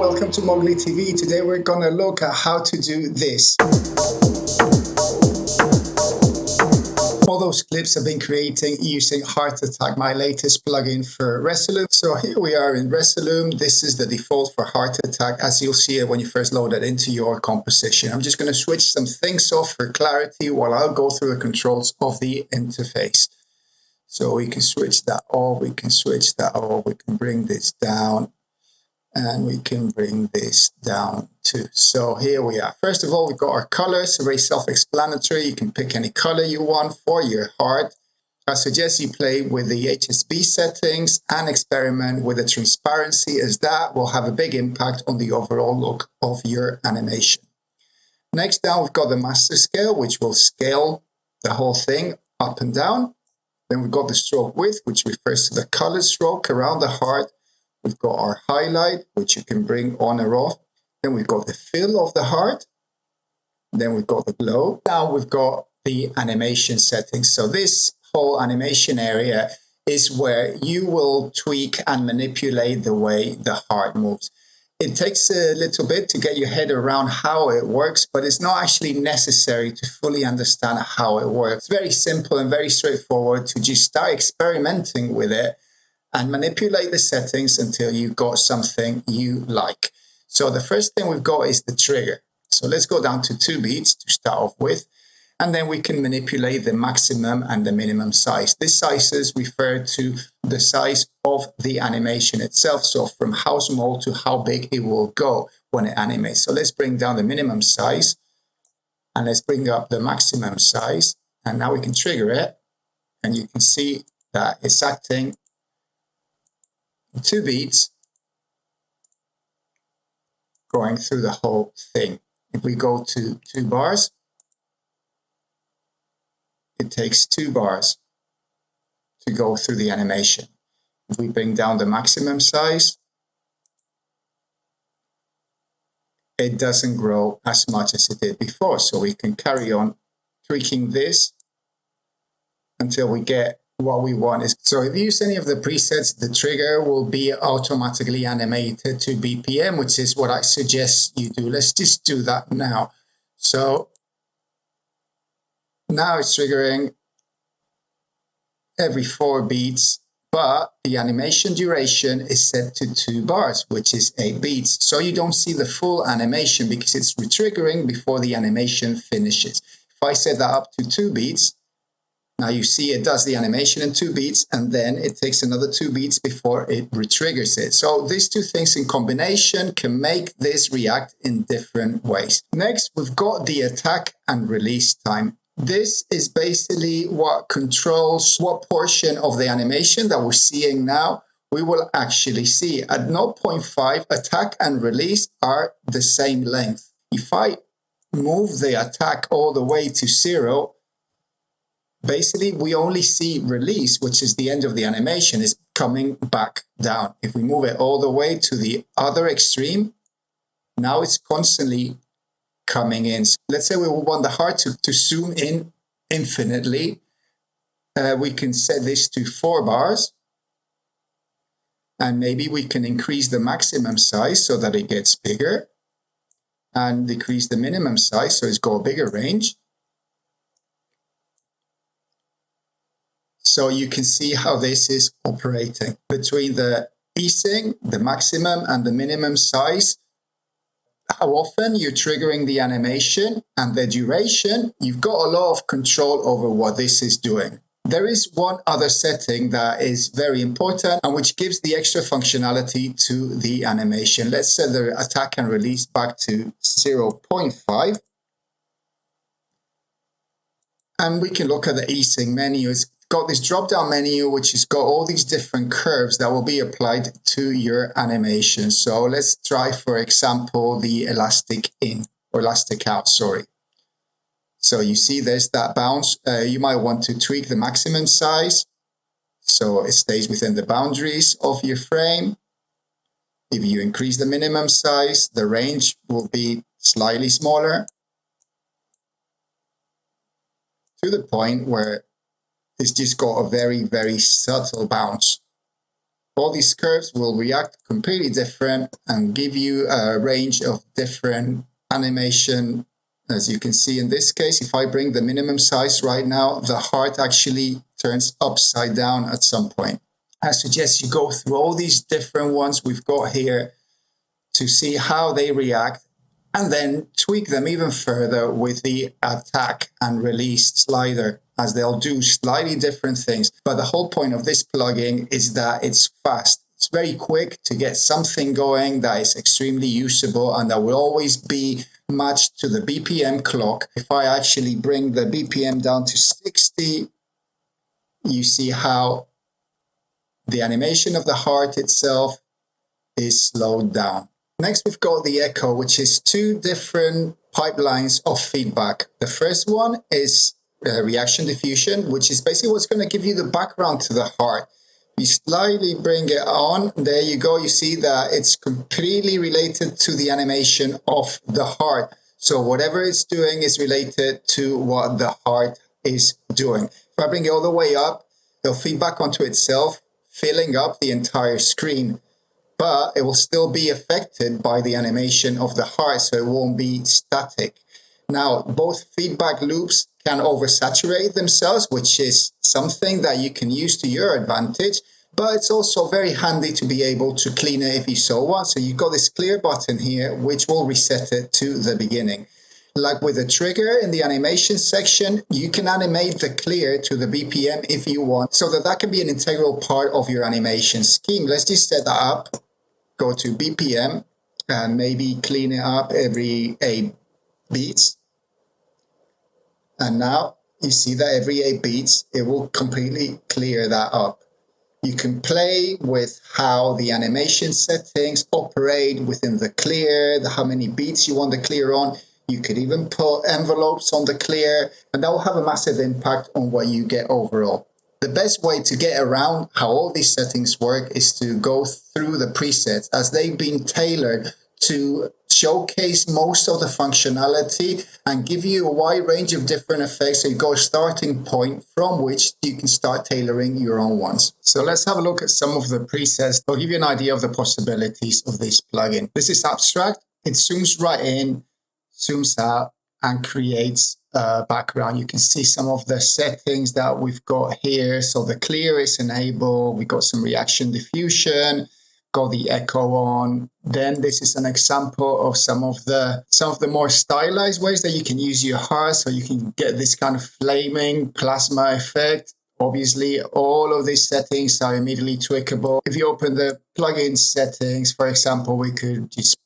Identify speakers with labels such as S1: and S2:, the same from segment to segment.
S1: welcome to Mowgli TV. Today we're gonna look at how to do this. All those clips I've been creating using Heart Attack, my latest plugin for Resolume. So here we are in Resolume. This is the default for Heart Attack, as you'll see it when you first load it into your composition. I'm just gonna switch some things off for clarity while I'll go through the controls of the interface. So we can switch that off, we can switch that off, we can bring this down, and we can bring this down too. So here we are. First of all, we've got our colors, very self-explanatory. You can pick any color you want for your heart. I suggest you play with the HSB settings and experiment with the transparency, as that will have a big impact on the overall look of your animation. Next down, we've got the master scale, which will scale the whole thing up and down. Then we've got the stroke width, which refers to the color stroke around the heart. We've got our highlight, which you can bring on or off. Then we've got the fill of the heart. Then we've got the glow. Now we've got the animation settings. So this whole animation area is where you will tweak and manipulate the way the heart moves. It takes a little bit to get your head around how it works, but it's not actually necessary to fully understand how it works. It's very simple and very straightforward to just start experimenting with it and manipulate the settings until you've got something you like. So the first thing we've got is the trigger. So let's go down to 2 beats to start off with. And then we can manipulate the maximum and the minimum size. These sizes refer to the size of the animation itself. So from how small to how big it will go when it animates. So let's bring down the minimum size and let's bring up the maximum size. And now we can trigger it. And you can see that it's acting in 2 beats, going through the whole thing. If we go to 2 bars, it takes 2 bars to go through the animation. If we bring down the maximum size, it doesn't grow as much as it did before. So we can carry on tweaking this until we get what we want. So if you use any of the presets, the trigger will be automatically animated to BPM, which is what I suggest you do. Let's just do that now. So now it's triggering every 4 beats, but the animation duration is set to 2 bars, which is 8 beats. So you don't see the full animation because it's retriggering before the animation finishes. If I set that up to 2 beats, now you see it does the animation in 2 beats, and then it takes another 2 beats before it retriggers it. So these 2 things in combination can make this react in different ways. Next, we've got the attack and release time. This is basically what controls what portion of the animation that we're seeing now we will actually see. At 0.5, attack and release are the same length. If I move the attack all the way to 0, basically we only see release, which is the end of the animation, is coming back down. If we move it all the way to the other extreme, now it's constantly coming in. So let's say we want the heart to zoom in infinitely. We can set this to 4 bars. And maybe we can increase the maximum size so that it gets bigger. And decrease the minimum size so it's got a bigger range. So you can see how this is operating. Between the easing, the maximum and the minimum size, how often you're triggering the animation and the duration, you've got a lot of control over what this is doing. There is one other setting that is very important and which gives the extra functionality to the animation. Let's set the attack and release back to 0.5. And we can look at the easing menu. It's got this drop-down menu which has got all these different curves that will be applied to your animation. So let's try, for example, the elastic in or elastic out, sorry. So you see there's that bounce. You might want to tweak the maximum size so it stays within the boundaries of your frame. If you increase the minimum size, the range will be slightly smaller to the point where it's just got a very, very subtle bounce. All these curves will react completely different and give you a range of different animation. As you can see in this case, if I bring the minimum size right now, the heart actually turns upside down at some point. I suggest you go through all these different ones we've got here to see how they react, and then tweak them even further with the attack and release slider, as they'll do slightly different things. But the whole point of this plugin is that it's fast. It's very quick to get something going that is extremely usable and that will always be matched to the BPM clock. If I actually bring the BPM down to 60, you see how the animation of the heart itself is slowed down. Next, we've got the echo, which is two different pipelines of feedback. The first one is reaction diffusion, which is basically what's going to give you the background to the heart. You slightly bring it on. There you go. You see that it's completely related to the animation of the heart. So whatever it's doing is related to what the heart is doing. If I bring it all the way up, it'll feed back onto itself, filling up the entire screen. But it will still be affected by the animation of the heart, so it won't be static. Now, both feedback loops can oversaturate themselves, which is something that you can use to your advantage, but it's also very handy to be able to clean it if you so want. So you've got this clear button here, which will reset it to the beginning. Like with the trigger in the animation section, you can animate the clear to the BPM if you want, so that can be an integral part of your animation scheme. Let's just set that up. Go to BPM and maybe clean it up every 8 beats. And now you see that every 8 beats, it will completely clear that up. You can play with how the animation settings operate within the clear, how many beats you want the clear on. You could even put envelopes on the clear, and that will have a massive impact on what you get overall. The best way to get around how all these settings work is to go through the presets, as they've been tailored to showcase most of the functionality and give you a wide range of different effects. So you go a starting point from which you can start tailoring your own ones. So let's have a look at some of the presets. I'll give you an idea of the possibilities of this plugin. This is abstract. It zooms right in, zooms out, and creates a background. You can see some of the settings that we've got here. So the clear is enabled. We've got some reaction diffusion, got the echo on. Then this is an example of some of the more stylized ways that you can use your heart, so you can get this kind of flaming plasma effect. Obviously, all of these settings are immediately tweakable. If you open the plugin settings, for example, we could just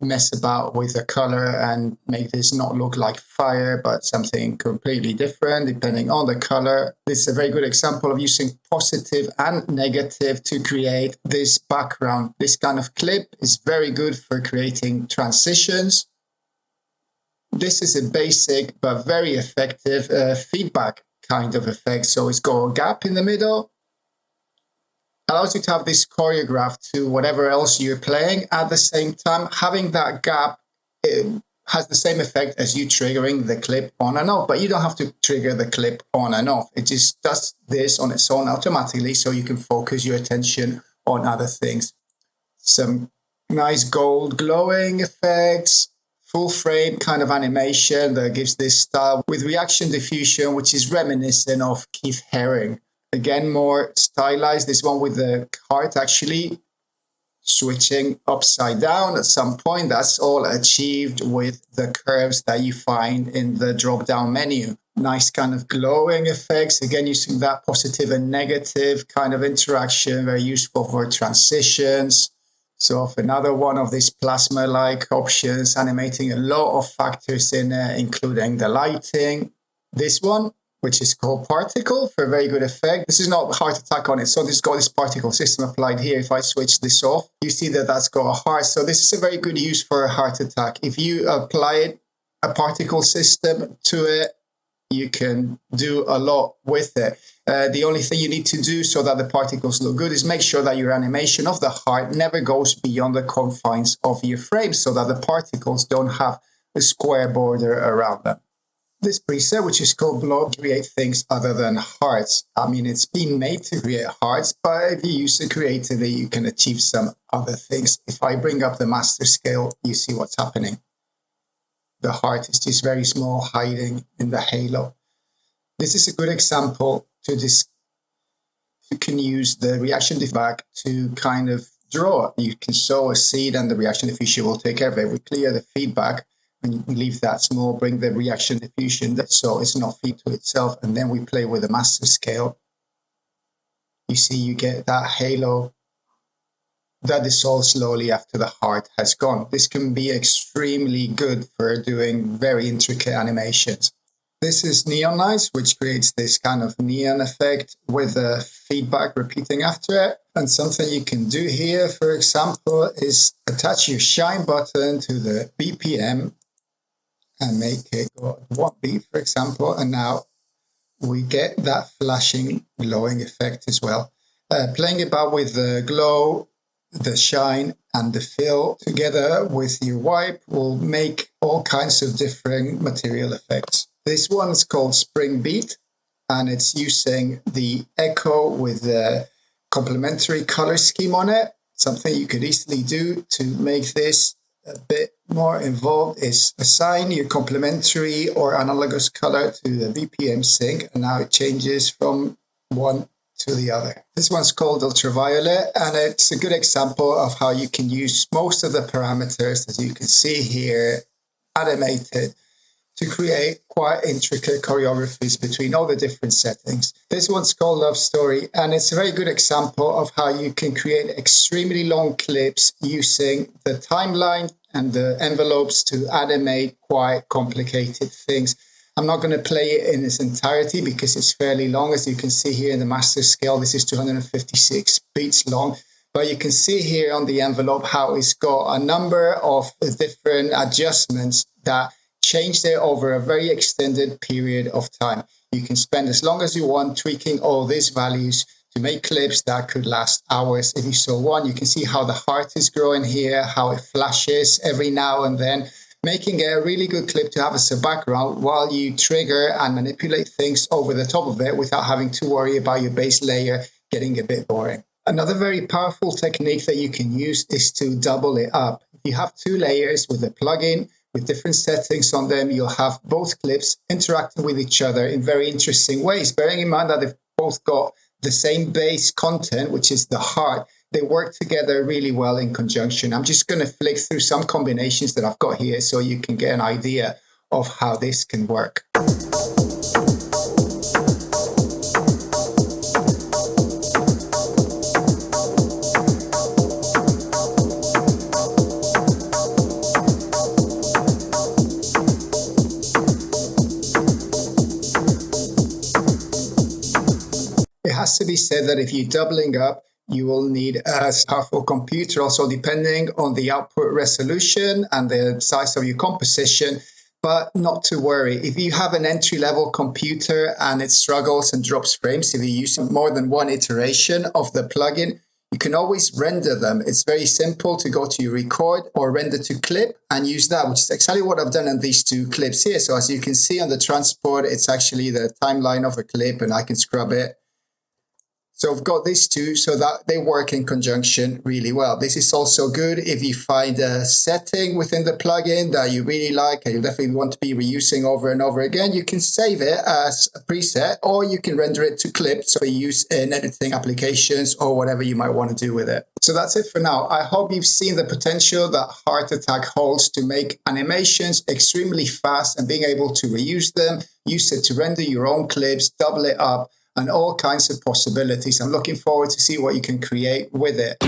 S1: mess about with the color and make this not look like fire, but something completely different depending on the color. This is a very good example of using positive and negative to create this background. This kind of clip is very good for creating transitions. This is a basic but very effective feedback kind of effect. So it's got a gap in the middle, allows you to have this choreographed to whatever else you're playing. At the same time, having that gap, it has the same effect as you triggering the clip on and off, but you don't have to trigger the clip on and off. It just does this on its own automatically, so you can focus your attention on other things. Some nice gold glowing effects, full frame kind of animation that gives this style with reaction diffusion, which is reminiscent of Keith Haring. Again, more stylized, this one with the heart actually switching upside down at some point. That's all achieved with the curves that you find in the drop-down menu. Nice kind of glowing effects, again using that positive and negative kind of interaction, very useful for transitions. So another one of these plasma-like options, animating a lot of factors in it, including the lighting. This one, which is called particle, for a very good effect. This is not heart attack on it, so this has got this particle system applied here. If I switch this off, you see that that's got a heart. So this is a very good use for a heart attack. If you apply a particle system to it, you can do a lot with it. The only thing you need to do so that the particles look good is make sure that your animation of the heart never goes beyond the confines of your frame, so that the particles don't have a square border around them. This preset, which is called Blob, create things other than hearts. I mean, it's been made to create hearts, but if you use it creatively, you can achieve some other things. If I bring up the master scale, you see what's happening. The heart is just very small, hiding in the halo. This is a good example to this. You can use the reaction feedback to kind of draw. You can sow a seed and the reaction diffusion will take care of it. We clear the feedback and we leave that small, bring the reaction diffusion so it's not feed to itself. And then we play with the master scale. You see, you get that halo that dissolves slowly after the heart has gone. This can be extremely good for doing very intricate animations. This is Neon Lights, which creates this kind of neon effect with the feedback repeating after it. And something you can do here, for example, is attach your shine button to the BPM and make it go at 1 beat, for example. And now we get that flashing, glowing effect as well. Playing about with the glow, the shine, and the fill together with your wipe will make all kinds of different material effects. This one is called Spring Beat, and it's using the echo with the complementary color scheme on it. Something you could easily do to make this a bit more involved is assign your complementary or analogous color to the BPM sync, and now it changes from one to the other. This one's called Ultraviolet, and it's a good example of how you can use most of the parameters that you can see here animated to create quite intricate choreographies between all the different settings. This one's called Love Story, and it's a very good example of how you can create extremely long clips using the timeline and the envelopes to animate quite complicated things. I'm not going to play it in its entirety because it's fairly long. As you can see here in the master scale, this is 256 beats long. But you can see here on the envelope how it's got a number of different adjustments that change it over a very extended period of time. You can spend as long as you want tweaking all these values to make clips that could last hours if you so want. You can see how the heart is growing here, how it flashes every now and then, making it a really good clip to have as a background while you trigger and manipulate things over the top of it without having to worry about your base layer getting a bit boring. Another very powerful technique that you can use is to double it up. If you have two layers with a plugin with different settings on them, you'll have both clips interacting with each other in very interesting ways, bearing in mind that they've both got the same base content, which is the heart. They work together really well in conjunction. I'm just going to flick through some combinations that I've got here so you can get an idea of how this can work. It has to be said that if you're doubling up, you will need a powerful computer also, depending on the output resolution and the size of your composition. But not to worry, if you have an entry-level computer and it struggles and drops frames, if you use more than one iteration of the plugin, you can always render them. It's very simple to go to your record or render to clip and use that, which is exactly what I've done in these two clips here. So as you can see on the transport, it's actually the timeline of a clip and I can scrub it. So I've got these two so that they work in conjunction really well. This is also good if you find a setting within the plugin that you really like and you definitely want to be reusing over and over again. You can save it as a preset or you can render it to clip so you use in editing applications or whatever you might want to do with it. So that's it for now. I hope you've seen the potential that Heart Attack holds to make animations extremely fast and being able to reuse them, use it to render your own clips, double it up, and all kinds of possibilities. I'm looking forward to see what you can create with it.